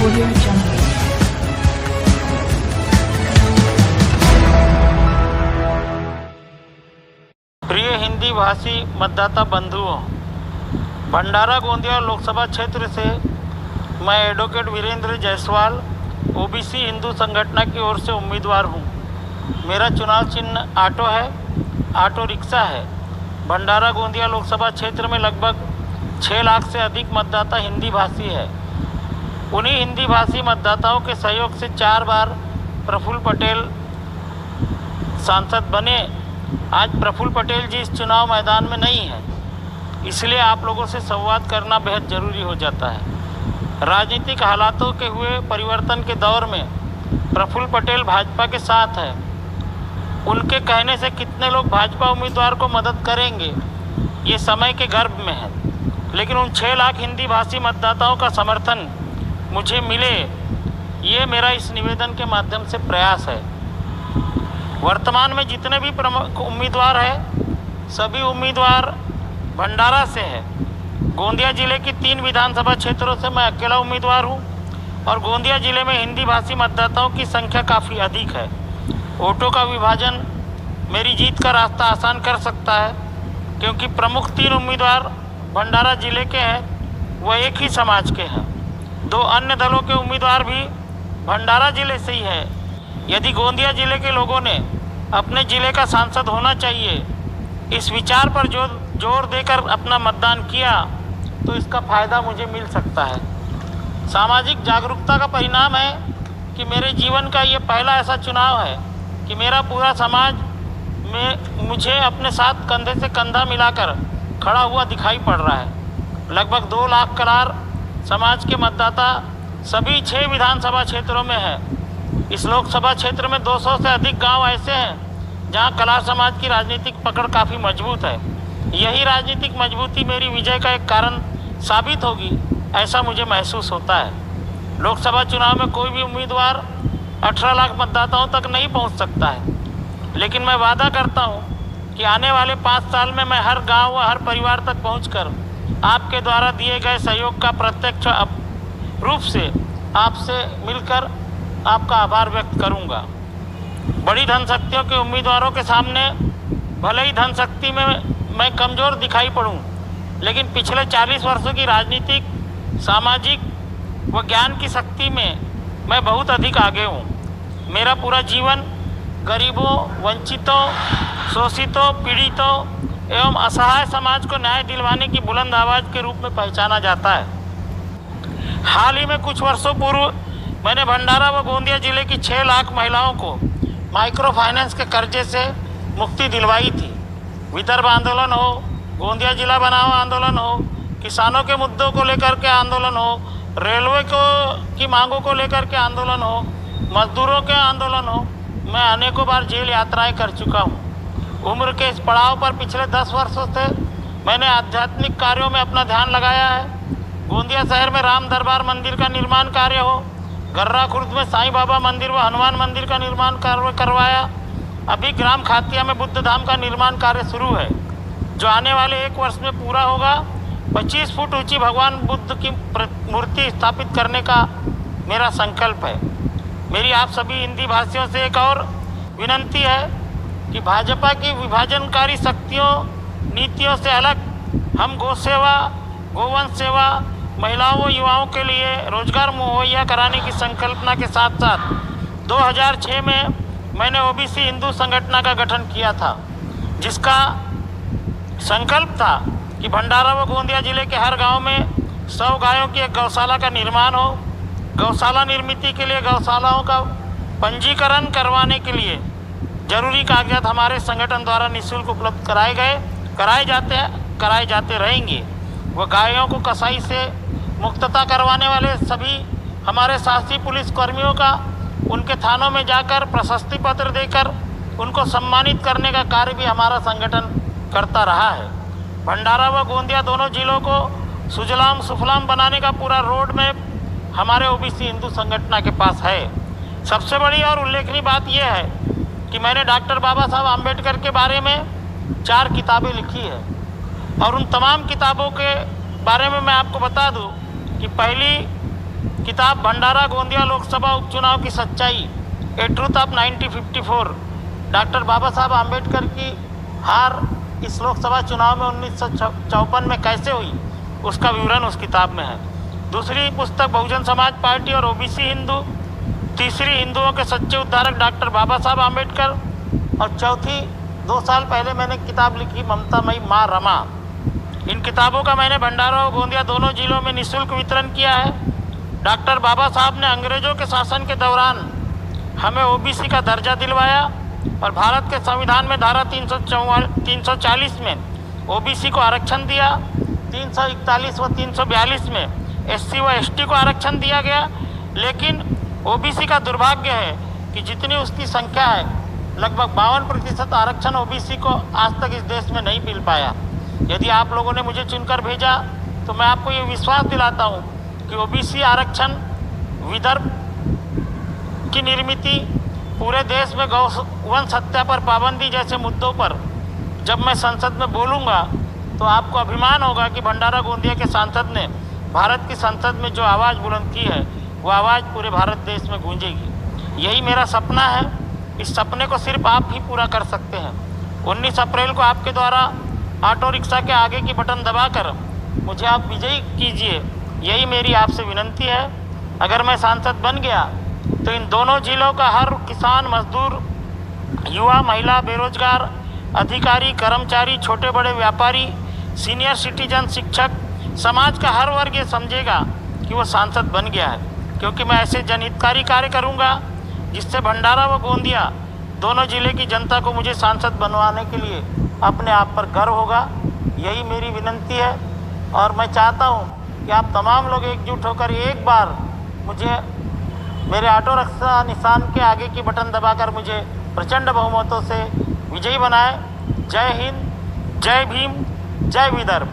Audio Jungle. प्रिय हिंदी भाषी मतदाता बंधुओं, भंडारा गोंदिया लोकसभा क्षेत्र से मैं एडवोकेट वीरेंद्र जायसवाल ओबीसी हिंदू संगठन की ओर से उम्मीदवार हूं। मेरा चुनाव चिन्ह ऑटो है, ऑटो रिक्शा है। भंडारा गोंदिया लोकसभा क्षेत्र में लगभग 6 लाख से अधिक मतदाता हिंदी भाषी है। उन्हीं हिंदी भाषी मतदाताओं के सहयोग से 4 बार प्रफुल्ल पटेल सांसद बने। आज प्रफुल्ल पटेल जी इस चुनाव मैदान में नहीं है, इसलिए आप लोगों से संवाद करना बेहद ज़रूरी हो जाता है। राजनीतिक हालातों के हुए परिवर्तन के दौर में प्रफुल्ल पटेल भाजपा के साथ है। उनके कहने से कितने लोग भाजपा उम्मीदवार को मदद करेंगे, ये समय के गर्भ में है। लेकिन उन 6 लाख हिंदी भाषी मतदाताओं का समर्थन मुझे मिले, ये मेरा इस निवेदन के माध्यम से प्रयास है। वर्तमान में जितने भी प्रमुख उम्मीदवार हैं, सभी उम्मीदवार भंडारा से है। गोंदिया जिले की 3 विधानसभा क्षेत्रों से मैं अकेला उम्मीदवार हूँ और गोंदिया जिले में हिंदी भाषी मतदाताओं की संख्या काफ़ी अधिक है। वोटों का विभाजन मेरी जीत का रास्ता आसान कर सकता है, क्योंकि प्रमुख 3 उम्मीदवार भंडारा जिले के हैं, वह एक ही समाज के हैं। 2 अन्य दलों के उम्मीदवार भी भंडारा जिले से ही है। यदि गोंदिया जिले के लोगों ने अपने जिले का सांसद होना चाहिए, इस विचार पर जोर देकर अपना मतदान किया, तो इसका फ़ायदा मुझे मिल सकता है। सामाजिक जागरूकता का परिणाम है कि मेरे जीवन का ये पहला ऐसा चुनाव है कि मेरा पूरा समाज में मुझे अपने साथ कंधे से कंधा मिलाकर खड़ा हुआ दिखाई पड़ रहा है। लगभग 2 लाख कलार समाज के मतदाता सभी 6 विधानसभा क्षेत्रों में है। इस लोकसभा क्षेत्र में 200 से अधिक गांव ऐसे हैं जहां कलार समाज की राजनीतिक पकड़ काफ़ी मजबूत है। यही राजनीतिक मजबूती मेरी विजय का एक कारण साबित होगी, ऐसा मुझे महसूस होता है। लोकसभा चुनाव में कोई भी उम्मीदवार 18 लाख मतदाताओं तक नहीं पहुंच सकता है, लेकिन मैं वादा करता हूं कि आने वाले 5 साल में मैं हर गांव व हर परिवार तक पहुंचकर आपके द्वारा दिए गए सहयोग का प्रत्यक्ष रूप से आपसे मिलकर आपका आभार व्यक्त करूंगा। बड़ी धनशक्तियों के उम्मीदवारों के सामने भले ही धनशक्ति में मैं कमज़ोर दिखाई पड़ूं, लेकिन पिछले 40 वर्षों की राजनीतिक, सामाजिक व ज्ञान की शक्ति में मैं बहुत अधिक आगे हूं। मेरा पूरा जीवन गरीबों, वंचितों, शोषितों, पीड़ितों एवं असहाय समाज को न्याय दिलवाने की बुलंद आवाज़ के रूप में पहचाना जाता है। हाल ही में कुछ वर्षों पूर्व मैंने भंडारा व गोंदिया जिले की 6 लाख महिलाओं को माइक्रो फाइनेंस के कर्जे से मुक्ति दिलवाई थी। विदर्भ आंदोलन हो, गोंदिया जिला बनाओ आंदोलन हो, किसानों के मुद्दों को लेकर के आंदोलन हो, रेलवे की मांगों को लेकर के आंदोलन हो, मजदूरों के आंदोलन हो, मैं अनेकों बार जेल यात्राएं कर चुका हूं। उम्र के इस पड़ाव पर पिछले 10 वर्षों से मैंने आध्यात्मिक कार्यों में अपना ध्यान लगाया है। गोंदिया शहर में राम दरबार मंदिर का निर्माण कार्य हो, गर्रा खुर्द में साईं बाबा मंदिर व हनुमान मंदिर का निर्माण कार्य करवाया। अभी ग्राम खातिया में बुद्ध धाम का निर्माण कार्य शुरू है, जो आने वाले 1 वर्ष में पूरा होगा। 25 फुट ऊंची भगवान बुद्ध की मूर्ति स्थापित करने का मेरा संकल्प है। मेरी आप सभी हिंदी भाषियों से एक और विनंती है कि भाजपा की विभाजनकारी शक्तियों, नीतियों से अलग हम गौ सेवा, गोवंश सेवा, महिलाओं व युवाओं के लिए रोजगार मुहैया कराने की संकल्पना के साथ साथ 2006 में मैंने ओबीसी हिंदू संगठन का गठन किया था, जिसका संकल्प था कि भंडारा व गोंदिया जिले के हर गांव में 100 गायों की एक गौशाला का निर्माण हो। गौशाला निर्मित के लिए गौशालाओं का पंजीकरण करवाने के लिए जरूरी कागजात हमारे संगठन द्वारा निःशुल्क उपलब्ध कराए जाते रहेंगे। वह गायों को कसाई से मुक्तता करवाने वाले सभी हमारे साहसी पुलिस कर्मियों का उनके थानों में जाकर प्रशस्ति पत्र देकर उनको सम्मानित करने का कार्य भी हमारा संगठन करता रहा है। भंडारा व गोंदिया दोनों जिलों को सुजलाम सुफलाम बनाने का पूरा रोड मैप हमारे ओबीसी हिंदू संगठन के पास है। सबसे बड़ी और उल्लेखनीय बात यह है कि मैंने डॉक्टर बाबा साहब आम्बेडकर के बारे में 4 किताबें लिखी है, और उन तमाम किताबों के बारे में मैं आपको बता दूं कि पहली किताब भंडारा गोंदिया लोकसभा उपचुनाव की सच्चाई, ए ट्रूथ ऑफ 1954, डॉक्टर बाबा साहब आम्बेडकर की हार इस लोकसभा चुनाव में 1954 में कैसे हुई, उसका विवरण उस किताब में है। दूसरी पुस्तक बहुजन समाज पार्टी और ओबीसी हिंदू, तीसरी हिंदुओं के सच्चे उद्धारक डॉक्टर बाबा साहब आम्बेडकर, और चौथी 2 साल पहले मैंने किताब लिखी ममतामयी माँ रमा। इन किताबों का मैंने भंडारा और गोंदिया दोनों जिलों में निःशुल्क वितरण किया है। डॉक्टर बाबा साहब ने अंग्रेजों के शासन के दौरान हमें ओबीसी का दर्जा दिलवाया और भारत के संविधान में धारा 340 में ओबीसी को आरक्षण दिया, 341 व 342 में एससी व एसटी को आरक्षण दिया गया। लेकिन ओबीसी का दुर्भाग्य है कि जितनी उसकी संख्या है, लगभग 52% आरक्षण ओबीसी को आज तक इस देश में नहीं मिल पाया। यदि आप लोगों ने मुझे चुनकर भेजा तो मैं आपको ये विश्वास दिलाता हूँ कि ओबीसी आरक्षण, विदर्भ की निर्मित, पूरे देश में गौवंश हत्या पर पाबंदी जैसे मुद्दों पर जब मैं संसद में बोलूँगा तो आपको अभिमान होगा कि भंडारा गोंदिया के सांसद ने भारत की संसद में जो आवाज़ बुलंद की है वो आवाज़ पूरे भारत देश में गूंजेगी। यही मेरा सपना है। इस सपने को सिर्फ आप ही पूरा कर सकते हैं। 19 अप्रैल को आपके द्वारा ऑटो रिक्शा के आगे की बटन दबाकर मुझे आप विजयी कीजिए, यही मेरी आपसे विनती है। अगर मैं सांसद बन गया तो इन दोनों जिलों का हर किसान, मजदूर, युवा, महिला, बेरोजगार, अधिकारी, कर्मचारी, छोटे बड़े व्यापारी, सीनियर सिटीजन, शिक्षक, समाज का हर वर्ग ये समझेगा कि वो सांसद बन गया है, क्योंकि मैं ऐसे जनहितकारी कार्य करूंगा जिससे भंडारा व गोंदिया दोनों जिले की जनता को मुझे सांसद बनवाने के लिए अपने आप पर गर्व होगा। यही मेरी विनती है और मैं चाहता हूं कि आप तमाम लोग एकजुट होकर एक बार मुझे मेरे ऑटो रिक्शा निशान के आगे की बटन दबाकर मुझे प्रचंड बहुमतों से विजयी बनाए। जय हिंद, जय भीम, जय विदर्भ।